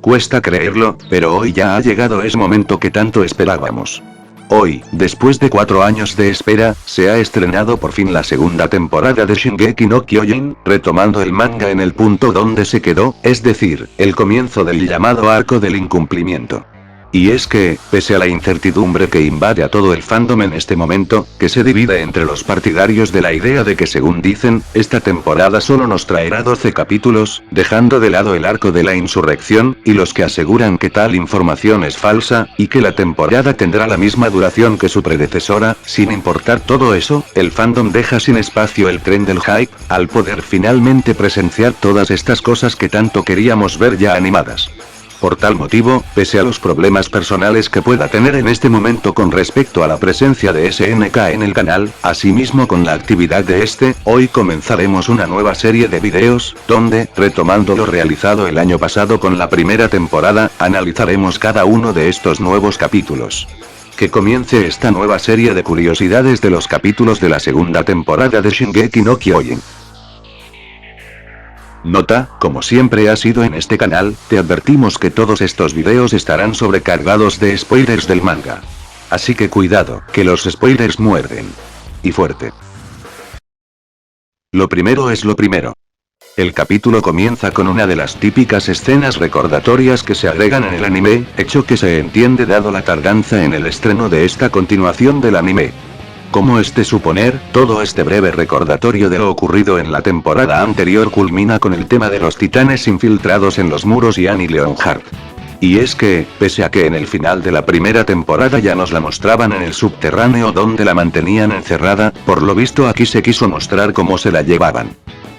Cuesta creerlo, pero hoy ya ha llegado ese momento que tanto esperábamos. Hoy, después de 4 años de espera, se ha estrenado por fin la segunda temporada de Shingeki no Kyojin, retomando el manga en el punto donde se quedó, es decir, el comienzo del llamado arco del incumplimiento. Y es que, pese a la incertidumbre que invade a todo el fandom en este momento, que se divide entre los partidarios de la idea de que según dicen, esta temporada solo nos traerá 12 capítulos, dejando de lado el arco de la insurrección, y los que aseguran que tal información es falsa, y que la temporada tendrá la misma duración que su predecesora, sin importar todo eso, el fandom deja sin espacio el tren del hype, al poder finalmente presenciar todas estas cosas que tanto queríamos ver ya animadas. Por tal motivo, pese a los problemas personales que pueda tener en este momento con respecto a la presencia de SNK en el canal, asimismo con la actividad de este, hoy comenzaremos una nueva serie de videos, donde, retomando lo realizado el año pasado con la primera temporada, analizaremos cada uno de estos nuevos capítulos. Que comience esta nueva serie de curiosidades de los capítulos de la segunda temporada de Shingeki no Kyojin. Nota, como siempre ha sido en este canal, te advertimos que todos estos videos estarán sobrecargados de spoilers del manga. Así que cuidado, que los spoilers muerden. Y fuerte. Lo primero es lo primero. El capítulo comienza con una de las típicas escenas recordatorias que se agregan en el anime, hecho que se entiende dado la tardanza en el estreno de esta continuación del anime. Como es de suponer, todo este breve recordatorio de lo ocurrido en la temporada anterior culmina con el tema de los titanes infiltrados en los muros y Annie Leonhardt. Y es que, pese a que en el final de la primera temporada ya nos la mostraban en el subterráneo donde la mantenían encerrada, por lo visto aquí se quiso mostrar cómo se la llevaban.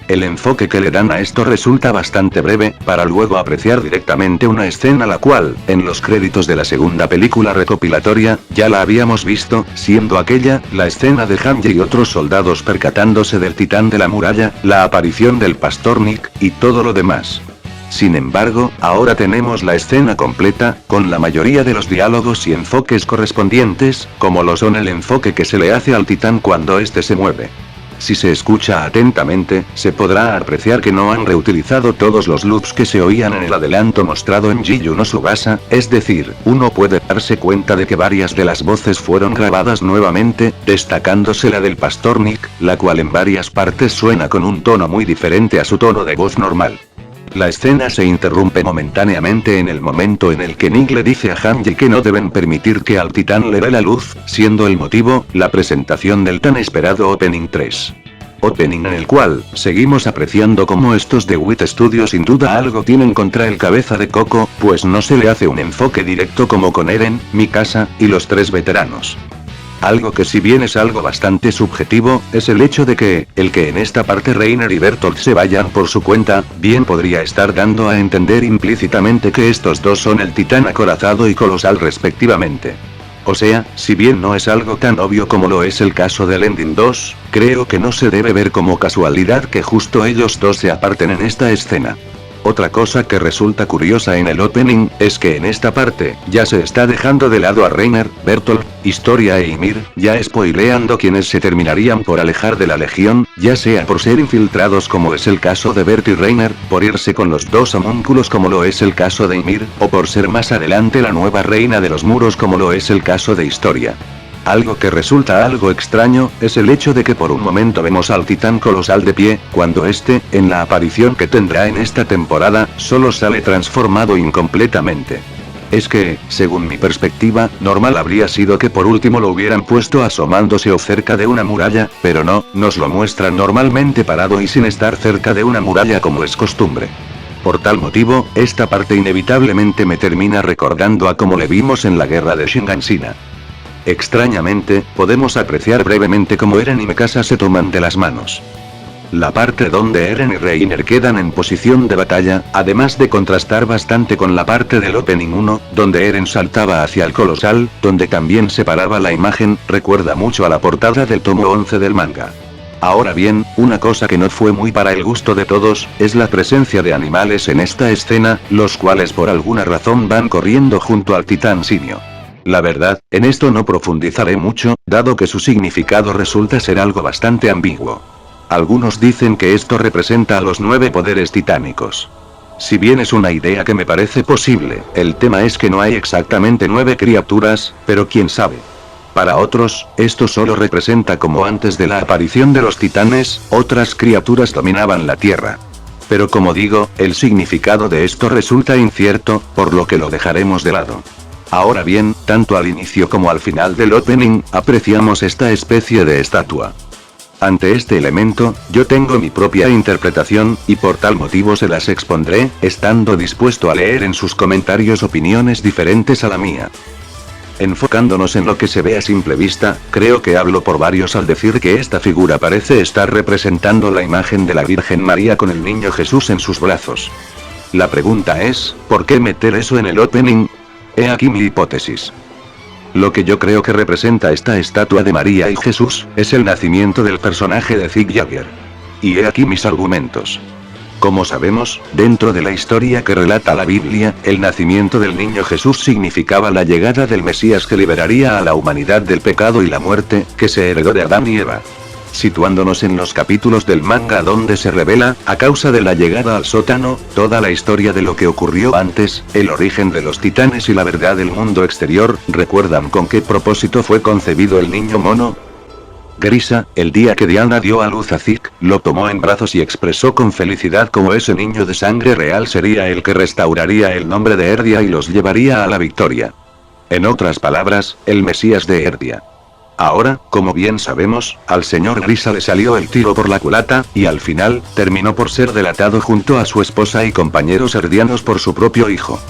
El enfoque que le dan a esto resulta bastante breve, para luego apreciar directamente una escena la cual, en los créditos de la segunda película recopilatoria, ya la habíamos visto, siendo aquella, la escena de Hanji y otros soldados percatándose del titán de la muralla, la aparición del pastor Nick, y todo lo demás. Sin embargo, ahora tenemos la escena completa, con la mayoría de los diálogos y enfoques correspondientes, como lo son el enfoque que se le hace al titán cuando éste se mueve. Si se escucha atentamente, se podrá apreciar que no han reutilizado todos los loops que se oían en el adelanto mostrado en Jiyu no Tsubasa, es decir, uno puede darse cuenta de que varias de las voces fueron grabadas nuevamente, destacándose la del pastor Nick, la cual en varias partes suena con un tono muy diferente a su tono de voz normal. La escena se interrumpe momentáneamente en el momento en el que Nick le dice a Hanji que no deben permitir que al titán le dé la luz, siendo el motivo, la presentación del tan esperado Opening 3. Opening en el cual, seguimos apreciando cómo estos de Wit Studios sin duda algo tienen contra el cabeza de Coco, pues no se le hace un enfoque directo como con Eren, Mikasa, y los 3 veteranos. Algo que si bien es algo bastante subjetivo, es el hecho de que, el que en esta parte Reiner y Bertolt se vayan por su cuenta, bien podría estar dando a entender implícitamente que estos dos son el titán acorazado y colosal respectivamente. O sea, si bien no es algo tan obvio como lo es el caso del Ending 2, creo que no se debe ver como casualidad que justo ellos dos se aparten en esta escena. Otra cosa que resulta curiosa en el opening, es que en esta parte, ya se está dejando de lado a Reiner, Bertolt, Historia e Ymir, ya spoileando quienes se terminarían por alejar de la Legión, ya sea por ser infiltrados como es el caso de Bert y Reiner, por irse con los 2 homúnculos como lo es el caso de Ymir, o por ser más adelante la nueva reina de los muros como lo es el caso de Historia. Algo que resulta algo extraño, es el hecho de que por un momento vemos al titán colosal de pie, cuando este, en la aparición que tendrá en esta temporada, solo sale transformado incompletamente. Es que, según mi perspectiva, normal habría sido que por último lo hubieran puesto asomándose o cerca de una muralla, pero no, nos lo muestran normalmente parado y sin estar cerca de una muralla como es costumbre. Por tal motivo, esta parte inevitablemente me termina recordando a como le vimos en la guerra de Shingansina. Extrañamente, podemos apreciar brevemente cómo Eren y Mikasa se toman de las manos. La parte donde Eren y Reiner quedan en posición de batalla, además de contrastar bastante con la parte del Opening 1, donde Eren saltaba hacia el colosal, donde también se paraba la imagen, recuerda mucho a la portada del tomo 11 del manga. Ahora bien, una cosa que no fue muy para el gusto de todos, es la presencia de animales en esta escena, los cuales por alguna razón van corriendo junto al titán simio. La verdad, en esto no profundizaré mucho, dado que su significado resulta ser algo bastante ambiguo. Algunos dicen que esto representa a los 9 poderes titánicos. Si bien es una idea que me parece posible, el tema es que no hay exactamente 9 criaturas, pero quién sabe. Para otros, esto solo representa como antes de la aparición de los titanes, otras criaturas dominaban la Tierra. Pero como digo, el significado de esto resulta incierto, por lo que lo dejaremos de lado. Ahora bien, tanto al inicio como al final del opening, apreciamos esta especie de estatua. Ante este elemento, yo tengo mi propia interpretación, y por tal motivo se las expondré, estando dispuesto a leer en sus comentarios opiniones diferentes a la mía. Enfocándonos en lo que se ve a simple vista, creo que hablo por varios al decir que esta figura parece estar representando la imagen de la Virgen María con el niño Jesús en sus brazos. La pregunta es, ¿por qué meter eso en el opening? He aquí mi hipótesis. Lo que yo creo que representa esta estatua de María y Jesús, es el nacimiento del personaje de Zig Jagger. Y he aquí mis argumentos. Como sabemos, dentro de la historia que relata la Biblia, el nacimiento del niño Jesús significaba la llegada del Mesías que liberaría a la humanidad del pecado y la muerte, que se heredó de Adán y Eva. Situándonos en los capítulos del manga donde se revela, a causa de la llegada al sótano, toda la historia de lo que ocurrió antes, el origen de los titanes y la verdad del mundo exterior, ¿recuerdan con qué propósito fue concebido el niño mono? Grisa, el día que Diana dio a luz a Zig, lo tomó en brazos y expresó con felicidad cómo ese niño de sangre real sería el que restauraría el nombre de Erdia y los llevaría a la victoria. En otras palabras, el Mesías de Erdia. Ahora, como bien sabemos, al señor Grisa le salió el tiro por la culata, y al final, terminó por ser delatado junto a su esposa y compañeros erdianos por su propio hijo.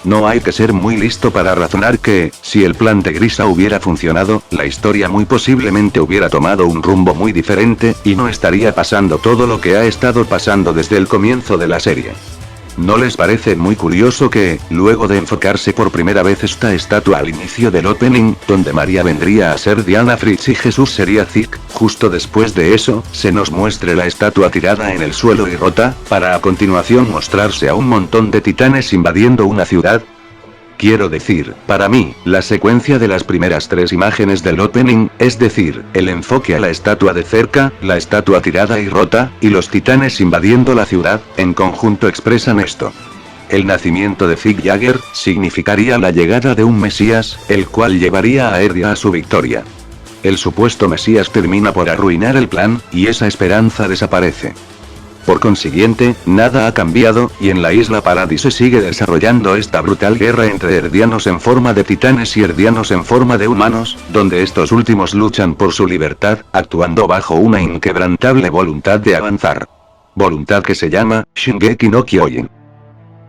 No hay que ser muy listo para razonar que, si el plan de Grisa hubiera funcionado, la historia muy posiblemente hubiera tomado un rumbo muy diferente, y no estaría pasando todo lo que ha estado pasando desde el comienzo de la serie. ¿No les parece muy curioso que, luego de enfocarse por primera vez esta estatua al inicio del opening, donde María vendría a ser Diana Fritz y Jesús sería Zig, justo después de eso, se nos muestre la estatua tirada en el suelo y rota, para a continuación mostrarse a un montón de titanes invadiendo una ciudad? Quiero decir, para mí, la secuencia de las primeras 3 imágenes del opening, es decir, el enfoque a la estatua de cerca, la estatua tirada y rota, y los titanes invadiendo la ciudad, en conjunto expresan esto. El nacimiento de Zig Jagger, significaría la llegada de un Mesías, el cual llevaría a Erdia a su victoria. El supuesto Mesías termina por arruinar el plan, y esa esperanza desaparece. Por consiguiente, nada ha cambiado, y en la isla Paradis se sigue desarrollando esta brutal guerra entre erdianos en forma de titanes y erdianos en forma de humanos, donde estos últimos luchan por su libertad, actuando bajo una inquebrantable voluntad de avanzar. Voluntad que se llama Shingeki no Kyojin.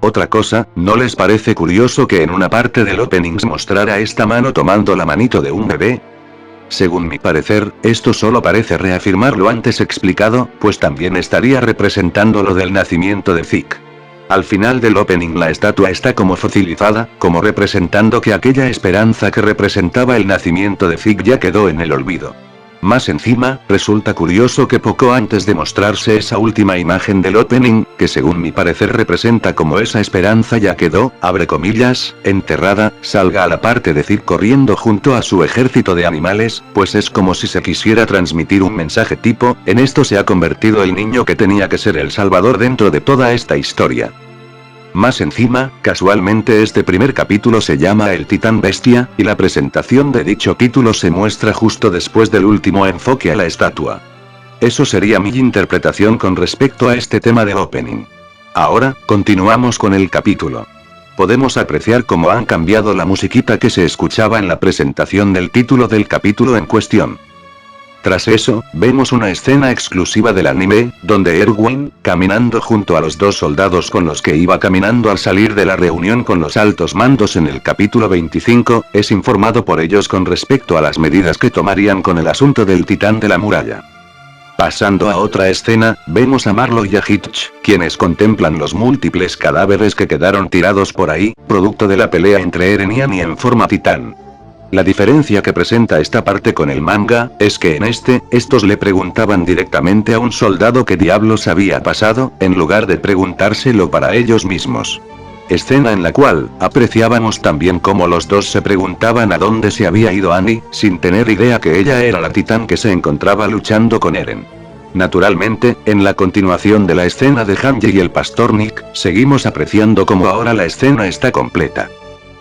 Otra cosa, ¿no les parece curioso que en una parte del opening se mostrara esta mano tomando la manito de un bebé? Según mi parecer, esto solo parece reafirmar lo antes explicado, pues también estaría representando lo del nacimiento de Zig. Al final del opening la estatua está como fosilizada, como representando que aquella esperanza que representaba el nacimiento de Zig ya quedó en el olvido. Más encima, resulta curioso que poco antes de mostrarse esa última imagen del opening, que según mi parecer representa como esa esperanza ya quedó, abre comillas, enterrada, salga a la parte de Zig corriendo junto a su ejército de animales, pues es como si se quisiera transmitir un mensaje tipo, en esto se ha convertido el niño que tenía que ser el salvador dentro de toda esta historia. Más encima, casualmente este primer capítulo se llama El Titán Bestia, y la presentación de dicho título se muestra justo después del último enfoque a la estatua. Eso sería mi interpretación con respecto a este tema del opening. Ahora, continuamos con el capítulo. Podemos apreciar cómo han cambiado la musiquita que se escuchaba en la presentación del título del capítulo en cuestión. Tras eso, vemos una escena exclusiva del anime, donde Erwin, caminando junto a los 2 soldados con los que iba caminando al salir de la reunión con los altos mandos en el capítulo 25, es informado por ellos con respecto a las medidas que tomarían con el asunto del titán de la muralla. Pasando a otra escena, vemos a Marlo y a Hitch, quienes contemplan los múltiples cadáveres que quedaron tirados por ahí, producto de la pelea entre Eren y Annie en forma titán. La diferencia que presenta esta parte con el manga, es que en estos le preguntaban directamente a un soldado qué diablos había pasado, en lugar de preguntárselo para ellos mismos. Escena en la cual, apreciábamos también cómo los dos se preguntaban a dónde se había ido Annie, sin tener idea que ella era la titán que se encontraba luchando con Eren. Naturalmente, en la continuación de la escena de Hanji y el pastor Nick, seguimos apreciando cómo ahora la escena está completa.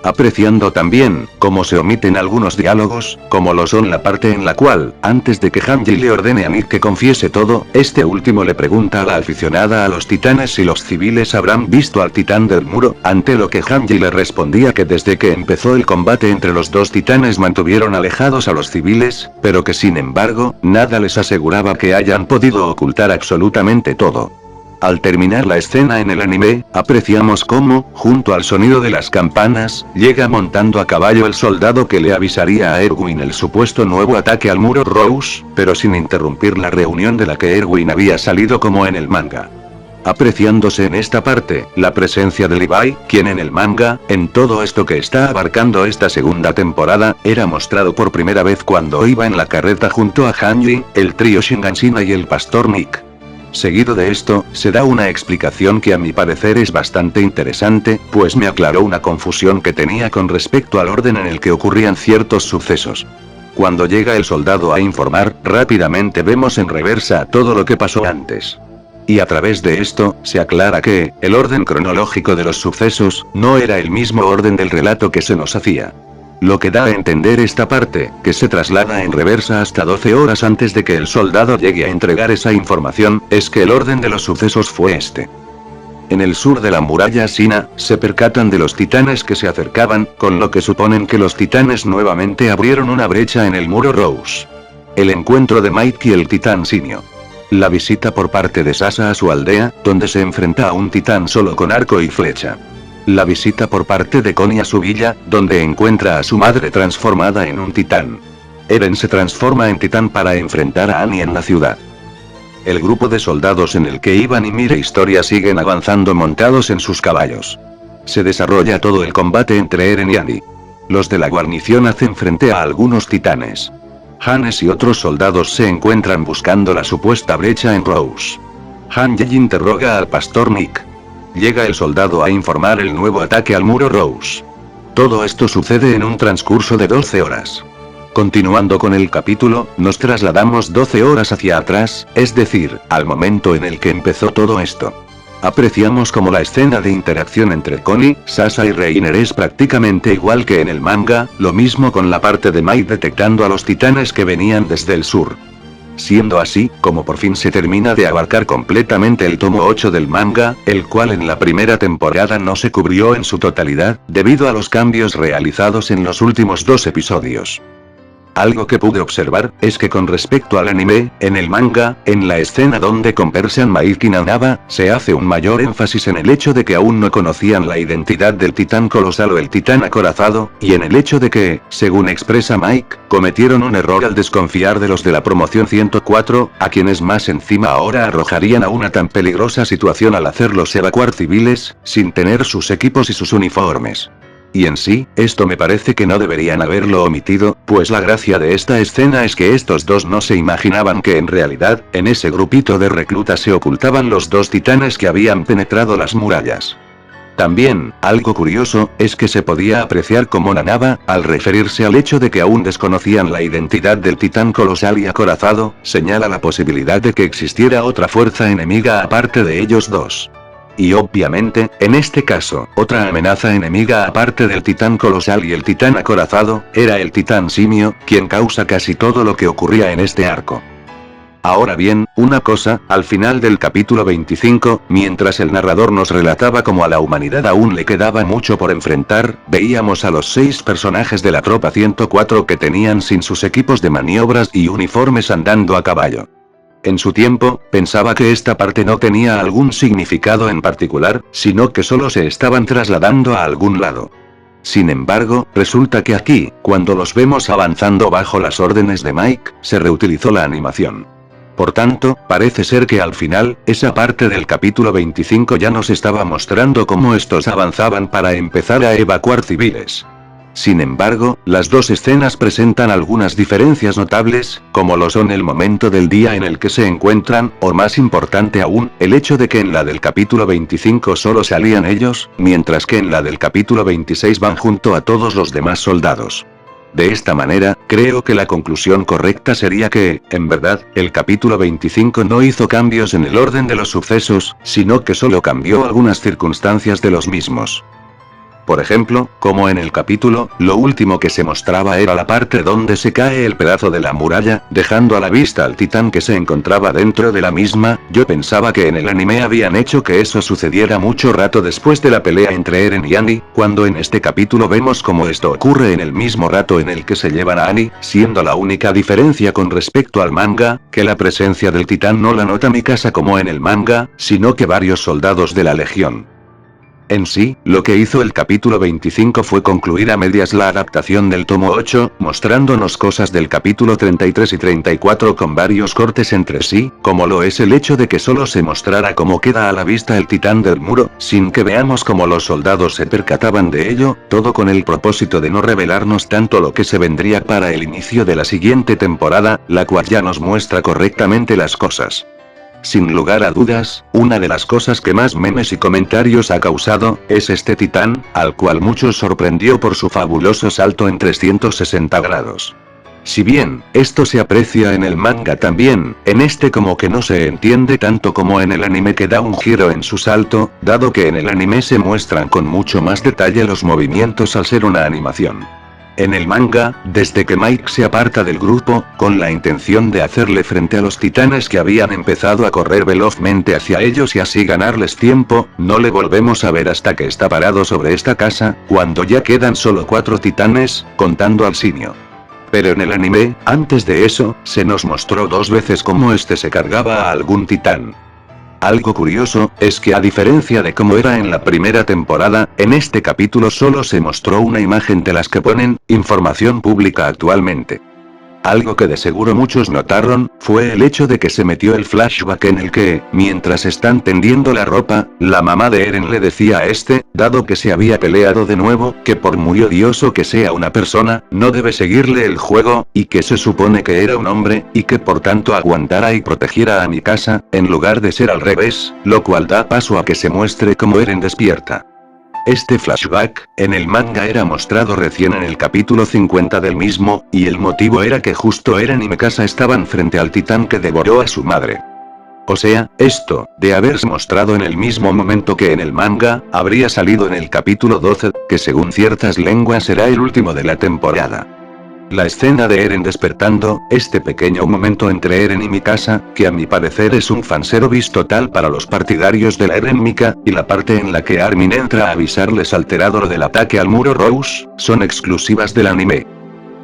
Apreciando también, cómo se omiten algunos diálogos, como lo son la parte en la cual, antes de que Hanji le ordene a Nick que confiese todo, este último le pregunta a la aficionada a los titanes si los civiles habrán visto al titán del muro, ante lo que Hanji le respondía que desde que empezó el combate entre los dos titanes mantuvieron alejados a los civiles, pero que sin embargo, nada les aseguraba que hayan podido ocultar absolutamente todo. Al terminar la escena en el anime, apreciamos cómo, junto al sonido de las campanas, llega montando a caballo el soldado que le avisaría a Erwin el supuesto nuevo ataque al muro Rose, pero sin interrumpir la reunión de la que Erwin había salido como en el manga. Apreciándose en esta parte, la presencia de Levi, quien en el manga, en todo esto que está abarcando esta segunda temporada, era mostrado por primera vez cuando iba en la carreta junto a Hanji, el trío Shinganshina y el pastor Nick. Seguido de esto, se da una explicación que a mi parecer es bastante interesante, pues me aclaró una confusión que tenía con respecto al orden en el que ocurrían ciertos sucesos. Cuando llega el soldado a informar, rápidamente vemos en reversa todo lo que pasó antes. Y a través de esto, se aclara que, el orden cronológico de los sucesos, no era el mismo orden del relato que se nos hacía. Lo que da a entender esta parte, que se traslada en reversa hasta 12 horas antes de que el soldado llegue a entregar esa información, es que el orden de los sucesos fue este. En el sur de la muralla Sina, se percatan de los titanes que se acercaban, con lo que suponen que los titanes nuevamente abrieron una brecha en el muro Rose. El encuentro de Mike y el titán simio. La visita por parte de Sasa a su aldea, donde se enfrenta a un titán solo con arco y flecha. La visita por parte de Connie a su villa, donde encuentra a su madre transformada en un titán. Eren se transforma en titán para enfrentar a Annie en la ciudad. El grupo de soldados en el que Ivan y Mire Historia siguen avanzando montados en sus caballos. Se desarrolla todo el combate entre Eren y Annie. Los de la guarnición hacen frente a algunos titanes. Hannes y otros soldados se encuentran buscando la supuesta brecha en Rose. Hanji interroga al pastor Nick. Llega el soldado a informar el nuevo ataque al muro Rose. Todo esto sucede en un transcurso de 12 horas. Continuando con el capítulo, nos trasladamos 12 horas hacia atrás, es decir, al momento en el que empezó todo esto. Apreciamos como la escena de interacción entre Connie, Sasa y Reiner es prácticamente igual que en el manga, lo mismo con la parte de Mai detectando a los titanes que venían desde el sur. Siendo así, como por fin se termina de abarcar completamente el tomo 8 del manga, el cual en la primera temporada no se cubrió en su totalidad, debido a los cambios realizados en los últimos 2 episodios. Algo que pude observar, es que con respecto al anime, en el manga, en la escena donde conversan Mike y Nanaba, se hace un mayor énfasis en el hecho de que aún no conocían la identidad del titán colosal o el titán acorazado, y en el hecho de que, según expresa Mike, cometieron un error al desconfiar de los de la promoción 104, a quienes más encima ahora arrojarían a una tan peligrosa situación al hacerlos evacuar civiles, sin tener sus equipos y sus uniformes. Y en sí, esto me parece que no deberían haberlo omitido, pues la gracia de esta escena es que estos dos no se imaginaban que en realidad, en ese grupito de reclutas se ocultaban los 2 titanes que habían penetrado las murallas. También, algo curioso, es que se podía apreciar cómo Nanaba, al referirse al hecho de que aún desconocían la identidad del titán colosal y acorazado, señala la posibilidad de que existiera otra fuerza enemiga aparte de ellos dos. Y obviamente, en este caso, otra amenaza enemiga aparte del titán colosal y el titán acorazado, era el titán simio, quien causa casi todo lo que ocurría en este arco. Ahora bien, una cosa, al final del capítulo 25, mientras el narrador nos relataba cómo a la humanidad aún le quedaba mucho por enfrentar, veíamos a los 6 personajes de la tropa 104 que tenían sin sus equipos de maniobras y uniformes andando a caballo. En su tiempo, pensaba que esta parte no tenía algún significado en particular, sino que solo se estaban trasladando a algún lado. Sin embargo, resulta que aquí, cuando los vemos avanzando bajo las órdenes de Mike, se reutilizó la animación. Por tanto, parece ser que al final, esa parte del capítulo 25 ya nos estaba mostrando cómo estos avanzaban para empezar a evacuar civiles. Sin embargo, las 2 escenas presentan algunas diferencias notables, como lo son el momento del día en el que se encuentran, o más importante aún, el hecho de que en la del capítulo 25 solo salían ellos, mientras que en la del capítulo 26 van junto a todos los demás soldados. De esta manera, creo que la conclusión correcta sería que, en verdad, el capítulo 25 no hizo cambios en el orden de los sucesos, sino que solo cambió algunas circunstancias de los mismos. Por ejemplo, como en el capítulo, lo último que se mostraba era la parte donde se cae el pedazo de la muralla, dejando a la vista al titán que se encontraba dentro de la misma. Yo pensaba que en el anime habían hecho que eso sucediera mucho rato después de la pelea entre Eren y Annie, cuando en este capítulo vemos cómo esto ocurre en el mismo rato en el que se llevan a Annie, siendo la única diferencia con respecto al manga, que la presencia del titán no la nota Mikasa como en el manga, sino que varios soldados de la legión. En sí, lo que hizo el capítulo 25 fue concluir a medias la adaptación del tomo 8, mostrándonos cosas del capítulo 33 y 34 con varios cortes entre sí, como lo es el hecho de que solo se mostrara cómo queda a la vista el titán del muro, sin que veamos cómo los soldados se percataban de ello, todo con el propósito de no revelarnos tanto lo que se vendría para el inicio de la siguiente temporada, la cual ya nos muestra correctamente las cosas. Sin lugar a dudas, una de las cosas que más memes y comentarios ha causado, es este titán, al cual muchos sorprendió por su fabuloso salto en 360 grados. Si bien, esto se aprecia en el manga también, en este como que no se entiende tanto como en el anime que da un giro en su salto, dado que en el anime se muestran con mucho más detalle los movimientos al ser una animación. En el manga, desde que Mike se aparta del grupo, con la intención de hacerle frente a los titanes que habían empezado a correr velozmente hacia ellos y así ganarles tiempo, no le volvemos a ver hasta que está parado sobre esta casa, cuando ya quedan solo 4 titanes, contando al simio. Pero en el anime, antes de eso, se nos mostró 2 veces cómo este se cargaba a algún titán. Algo curioso, es que a diferencia de cómo era en la primera temporada, en este capítulo solo se mostró una imagen de las que ponen información pública actualmente. Algo que de seguro muchos notaron, fue el hecho de que se metió el flashback en el que, mientras están tendiendo la ropa, la mamá de Eren le decía a este, dado que se había peleado de nuevo, que por muy odioso que sea una persona, no debe seguirle el juego, y que se supone que era un hombre, y que por tanto aguantara y protegiera a Mikasa, en lugar de ser al revés, lo cual da paso a que se muestre cómo Eren despierta. Este flashback, en el manga era mostrado recién en el capítulo 50 del mismo, y el motivo era que justo Eren y Mikasa estaban frente al titán que devoró a su madre. O sea, esto, de haberse mostrado en el mismo momento que en el manga, habría salido en el capítulo 12, que según ciertas lenguas será el último de la temporada. La escena de Eren despertando, este pequeño momento entre Eren y Mikasa, que a mi parecer es un fanservice total para los partidarios de la Eren Mika, y la parte en la que Armin entra a avisarles al Terador del ataque al muro Rose, son exclusivas del anime.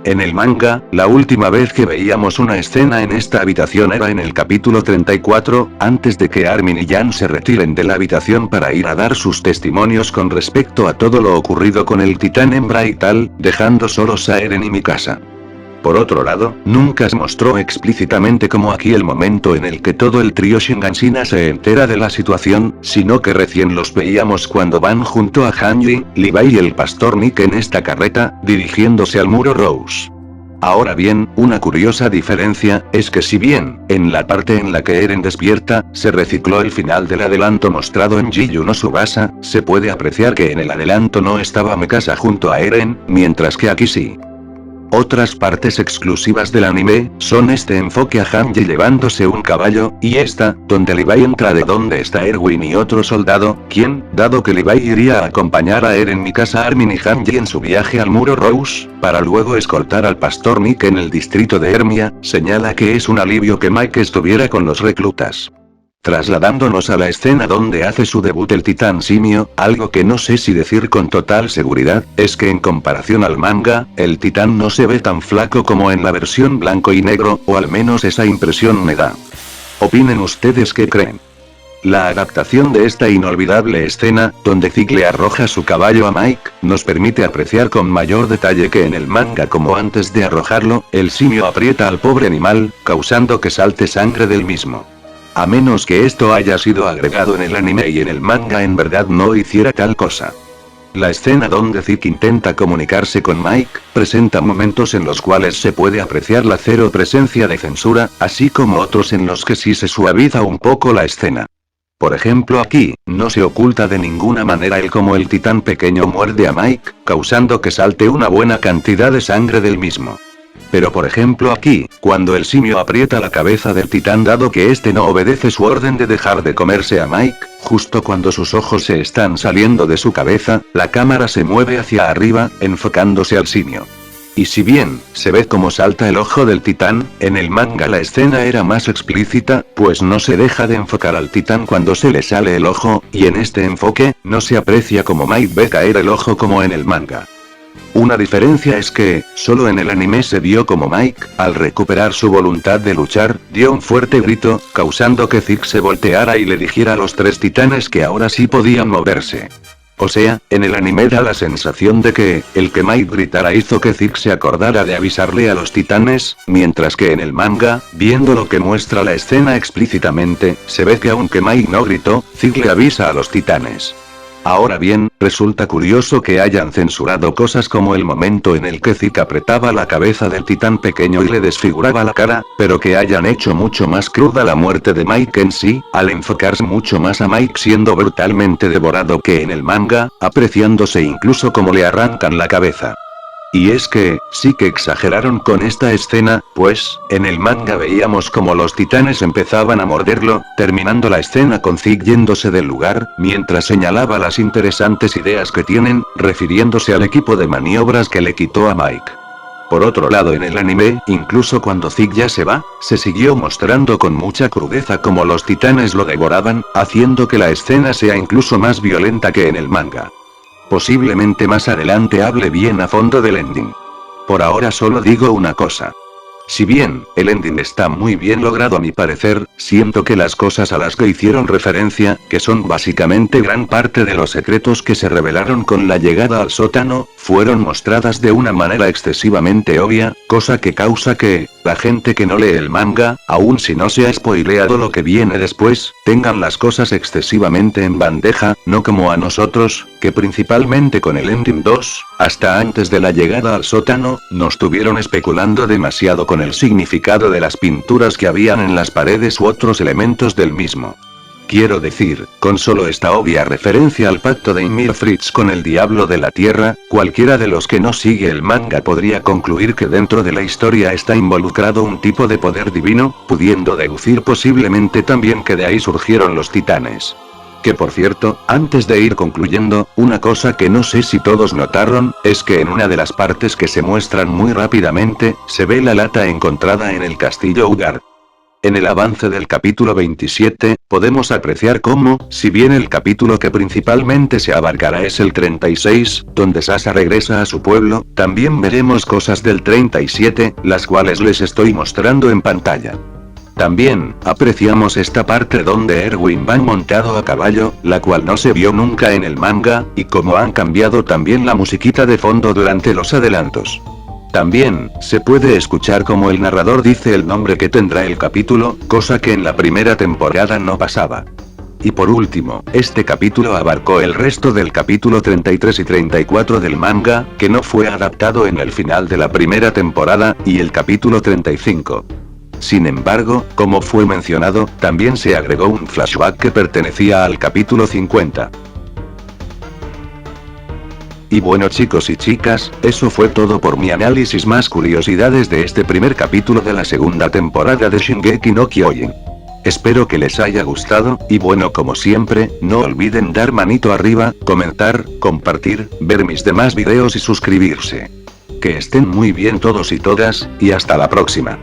En el manga, la última vez que veíamos una escena en esta habitación era en el capítulo 34, antes de que Armin y Jan se retiren de la habitación para ir a dar sus testimonios con respecto a todo lo ocurrido con el titán hembra y tal, dejando solos a Eren y Mikasa. Por otro lado, nunca se mostró explícitamente como aquí el momento en el que todo el trío Shinganshina se entera de la situación, sino que recién los veíamos cuando van junto a Hanji, Levi y el pastor Nick en esta carreta, dirigiéndose al muro Rose. Ahora bien, una curiosa diferencia, es que si bien, en la parte en la que Eren despierta, se recicló el final del adelanto mostrado en Jiyu no Tsubasa, se puede apreciar que en el adelanto no estaba Mikasa junto a Eren, mientras que aquí sí. Otras partes exclusivas del anime, son este enfoque a Hanji llevándose un caballo, y esta, donde Levi entra de donde está Erwin y otro soldado, quien, dado que Levi iría a acompañar a Eren, Mikasa, Armin y Hanji en su viaje al muro Rose, para luego escoltar al pastor Nick en el distrito de Hermia, señala que es un alivio que Mike estuviera con los reclutas. Trasladándonos a la escena donde hace su debut el titán simio, algo que no sé si decir con total seguridad, es que en comparación al manga, el titán no se ve tan flaco como en la versión blanco y negro, o al menos esa impresión me da. ¿Opinen ustedes qué creen? La adaptación de esta inolvidable escena, donde Zeke le arroja su caballo a Mike, nos permite apreciar con mayor detalle que en el manga como antes de arrojarlo, el simio aprieta al pobre animal, causando que salte sangre del mismo. A menos que esto haya sido agregado en el anime y en el manga en verdad no hiciera tal cosa. La escena donde Zeke intenta comunicarse con Mike, presenta momentos en los cuales se puede apreciar la cero presencia de censura, así como otros en los que sí se suaviza un poco la escena. Por ejemplo aquí, no se oculta de ninguna manera el cómo el titán pequeño muerde a Mike, causando que salte una buena cantidad de sangre del mismo. Pero por ejemplo aquí, cuando el simio aprieta la cabeza del titán dado que este no obedece su orden de dejar de comerse a Mike, justo cuando sus ojos se están saliendo de su cabeza, la cámara se mueve hacia arriba, enfocándose al simio. Y si bien, se ve cómo salta el ojo del titán, en el manga la escena era más explícita, pues no se deja de enfocar al titán cuando se le sale el ojo, y en este enfoque, no se aprecia como Mike ve caer el ojo como en el manga. Una diferencia es que, solo en el anime se vio como Mike, al recuperar su voluntad de luchar, dio un fuerte grito, causando que Zeke se volteara y le dijera a los tres titanes que ahora sí podían moverse. O sea, en el anime da la sensación de que, el que Mike gritara hizo que Zeke se acordara de avisarle a los titanes, mientras que en el manga, viendo lo que muestra la escena explícitamente, se ve que aunque Mike no gritó, Zeke le avisa a los titanes. Ahora bien, resulta curioso que hayan censurado cosas como el momento en el que Zeke apretaba la cabeza del titán pequeño y le desfiguraba la cara, pero que hayan hecho mucho más cruda la muerte de Mike en sí, al enfocarse mucho más a Mike siendo brutalmente devorado que en el manga, apreciándose incluso como le arrancan la cabeza. Y es que, sí que exageraron con esta escena, pues, en el manga veíamos como los titanes empezaban a morderlo, terminando la escena con Zeke yéndose del lugar, mientras señalaba las interesantes ideas que tienen, refiriéndose al equipo de maniobras que le quitó a Mike. Por otro lado en el anime, incluso cuando Zeke ya se va, se siguió mostrando con mucha crudeza como los titanes lo devoraban, haciendo que la escena sea incluso más violenta que en el manga. Posiblemente más adelante hable bien a fondo del ending. Por ahora solo digo una cosa. Si bien, el ending está muy bien logrado a mi parecer, siento que las cosas a las que hicieron referencia, que son básicamente gran parte de los secretos que se revelaron con la llegada al sótano, fueron mostradas de una manera excesivamente obvia, cosa que causa que, la gente que no lee el manga, aun si no se ha spoileado lo que viene después, tengan las cosas excesivamente en bandeja, no como a nosotros, que principalmente con el ending 2, hasta antes de la llegada al sótano, nos tuvieron especulando demasiado con el significado de las pinturas que habían en las paredes u otros elementos del mismo. Quiero decir, con solo esta obvia referencia al pacto de Ymir Fritz con el diablo de la tierra, cualquiera de los que no sigue el manga podría concluir que dentro de la historia está involucrado un tipo de poder divino, pudiendo deducir posiblemente también que de ahí surgieron los titanes. Que por cierto, antes de ir concluyendo, una cosa que no sé si todos notaron, es que en una de las partes que se muestran muy rápidamente, se ve la lata encontrada en el castillo Ugar. En el avance del capítulo 27, podemos apreciar cómo, si bien el capítulo que principalmente se abarcará es el 36, donde Sasa regresa a su pueblo, también veremos cosas del 37, las cuales les estoy mostrando en pantalla. También, apreciamos esta parte donde Erwin va montado a caballo, la cual no se vio nunca en el manga, y como han cambiado también la musiquita de fondo durante los adelantos. También, se puede escuchar como el narrador dice el nombre que tendrá el capítulo, cosa que en la primera temporada no pasaba. Y por último, este capítulo abarcó el resto del capítulo 33 y 34 del manga, que no fue adaptado en el final de la primera temporada, y el capítulo 35. Sin embargo, como fue mencionado, también se agregó un flashback que pertenecía al capítulo 50. Y bueno chicos y chicas, eso fue todo por mi análisis más curiosidades de este primer capítulo de la segunda temporada de Shingeki no Kyojin. Espero que les haya gustado, y bueno como siempre, no olviden dar manito arriba, comentar, compartir, ver mis demás videos y suscribirse. Que estén muy bien todos y todas, y hasta la próxima.